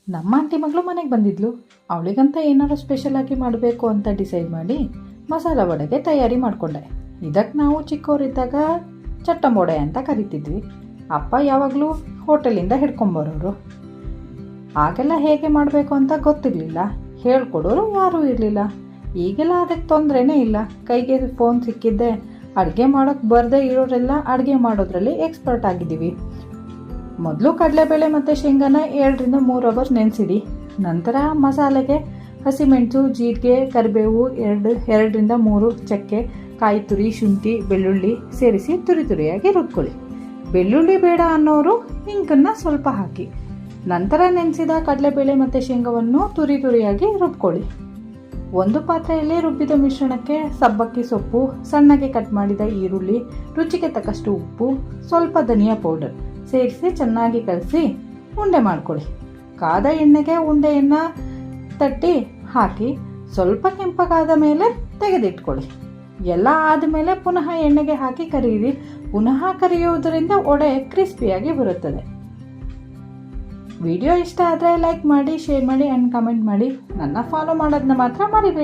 ನಮ್ಮ ಆಂಟಿ ಮಗಳು ಮನೆಗೆ ಬಂದಿದ್ಲು. ಅವಳಿಗಂತ ಏನಾದ್ರು ಸ್ಪೆಷಲ್ ಆಗಿ ಮಾಡಬೇಕು ಅಂತ ಡಿಸೈಡ್ ಮಾಡಿ ಮಸಾಲ ವಡೆಗೆ ತಯಾರಿ ಮಾಡಿಕೊಂಡೆ. ಇದಕ್ಕೆ ನಾವು ಚಿಕ್ಕವರಿದ್ದಾಗ ಚಟ್ಟಂಬೊಡೆ ಅಂತ ಕರಿತಿದ್ವಿ. ಅಪ್ಪ ಯಾವಾಗಲೂ ಹೋಟೆಲಿಂದ ಹಿಡ್ಕೊಂಬರೋರು. ಆಗೆಲ್ಲ ಹೇಗೆ ಮಾಡಬೇಕು ಅಂತ ಗೊತ್ತಿರಲಿಲ್ಲ, ಹೇಳ್ಕೊಡೋರು ಯಾರೂ ಇರಲಿಲ್ಲ. ಈಗೆಲ್ಲ ಅದಕ್ಕೆ ತೊಂದರೆನೇ ಇಲ್ಲ. ಕೈಗೆ ಫೋನ್ ಸಿಕ್ಕಿದ್ದೆ ಅಡುಗೆ ಮಾಡೋಕ್ಕೆ ಬರದೇ ಇರೋರೆಲ್ಲ ಅಡುಗೆ ಮಾಡೋದ್ರಲ್ಲಿ ಎಕ್ಸ್ಪರ್ಟ್ ಆಗಿದ್ದೀವಿ. ಮೊದಲು ಕಡಲೆಬೇಳೆ ಮತ್ತು ಶೇಂಗಾನ 2 ರಿಂದ 3 ಅವರ್ ನೆನೆಸಿಡಿ. ನಂತರ ಮಸಾಲೆಗೆ ಹಸಿಮೆಣಸು, ಜೀರಿಗೆ, ಕರಿಬೇವು, 2 ರಿಂದ 3 ಚಕ್ಕೆ, ಕಾಯಿ ತುರಿ, ಶುಂಠಿ, ಬೆಳ್ಳುಳ್ಳಿ ಸೇರಿಸಿ ತುರಿಯಾಗಿ ರುಬ್ಕೊಳ್ಳಿ. ಬೆಳ್ಳುಳ್ಳಿ ಬೇಡ ಅನ್ನೋರು ಇಂಕನ್ನು ಸ್ವಲ್ಪ ಹಾಕಿ. ನಂತರ ನೆನೆಸಿದ ಕಡಲೆಬೇಳೆ ಮತ್ತು ಶೇಂಗಾವನ್ನು ತುರಿಯಾಗಿ ರುಬ್ಕೊಳ್ಳಿ. ಒಂದು ಪಾತ್ರೆಯಲ್ಲಿ ರುಬ್ಬಿದ ಮಿಶ್ರಣಕ್ಕೆ ಸಬ್ಬಕ್ಕಿ ಸೊಪ್ಪು, ಸಣ್ಣಗೆ ಕಟ್ ಮಾಡಿದ ಈರುಳ್ಳಿ, ರುಚಿಗೆ ತಕ್ಕಷ್ಟು ಉಪ್ಪು, ಸ್ವಲ್ಪ ಧನಿಯಾ ಪೌಡರ್ ಸೇರಿಸಿ ಚೆನ್ನಾಗಿ ಕಲಸಿ ಉಂಡೆ ಮಾಡ್ಕೊಳ್ಳಿ. ಕಾದ ಎಣ್ಣೆಗೆ ಉಂಡೆಯನ್ನು ತಟ್ಟಿ ಹಾಕಿ ಸ್ವಲ್ಪ ಕೆಂಪಗಾದ ಮೇಲೆ ತೆಗೆದಿಟ್ಕೊಳ್ಳಿ. ಎಲ್ಲ ಆದಮೇಲೆ ಪುನಃ ಎಣ್ಣೆಗೆ ಹಾಕಿ ಕರಿಯಿರಿ. ಪುನಃ ಕರಿಯುವುದರಿಂದ ವಡೆ ಕ್ರಿಸ್ಪಿಯಾಗಿ ಬರುತ್ತದೆ. ವಿಡಿಯೋ ಇಷ್ಟ ಆದರೆ ಲೈಕ್ ಮಾಡಿ, ಶೇರ್ ಮಾಡಿ ಆ್ಯಂಡ್ ಕಮೆಂಟ್ ಮಾಡಿ. ನನ್ನ ಫಾಲೋ ಮಾಡೋದನ್ನ ಮಾತ್ರ ಮರಿಬೇಡಿ.